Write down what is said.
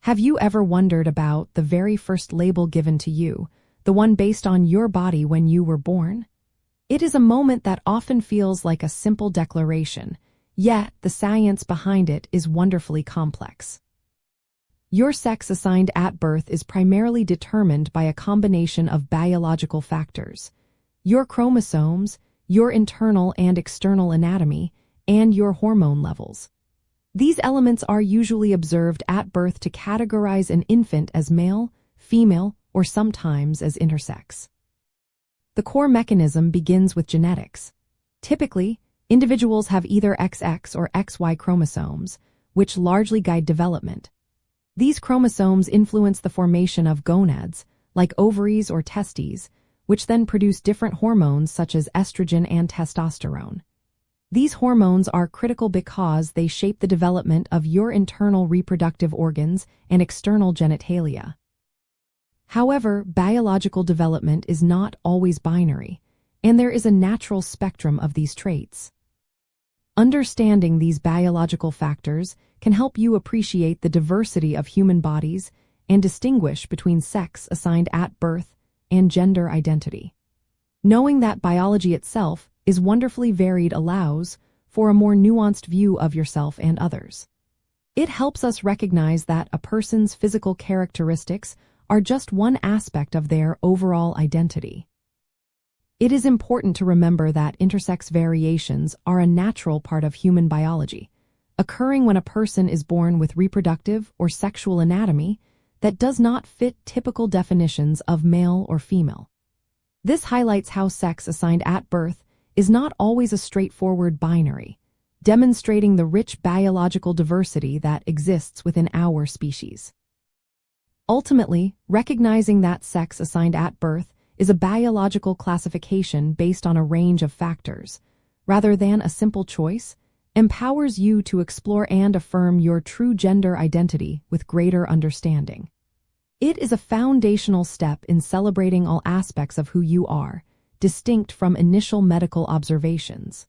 Have you ever wondered about the very first label given to you, the one based on your body when you were born? It is a moment that often feels like a simple declaration, yet the science behind it is wonderfully complex. Your sex assigned at birth is primarily determined by a combination of biological factors: your chromosomes, your internal and external anatomy, and your hormone levels. These elements are usually observed at birth to categorize an infant as male, female, or sometimes as intersex. The core mechanism begins with genetics. Typically, individuals have either XX or XY chromosomes, which largely guide development. These chromosomes influence the formation of gonads, like ovaries or testes, which then produce different hormones such as estrogen and testosterone. These hormones are critical because they shape the development of your internal reproductive organs and external genitalia. However, biological development is not always binary, and there is a natural spectrum of these traits. Understanding these biological factors can help you appreciate the diversity of human bodies and distinguish between sex assigned at birth and gender identity. Knowing that biology itself is wonderfully varied allows for a more nuanced view of yourself and others. It helps us recognize that a person's physical characteristics are just one aspect of their overall identity. It is important to remember that intersex variations are a natural part of human biology, occurring when a person is born with reproductive or sexual anatomy that does not fit typical definitions of male or female. This highlights how sex assigned at birth is not always a straightforward binary, demonstrating the rich biological diversity that exists within our species. Ultimately, recognizing that sex assigned at birth is a biological classification based on a range of factors, rather than a simple choice, empowers you to explore and affirm your true gender identity with greater understanding. It is a foundational step in celebrating all aspects of who you are, distinct from initial medical observations.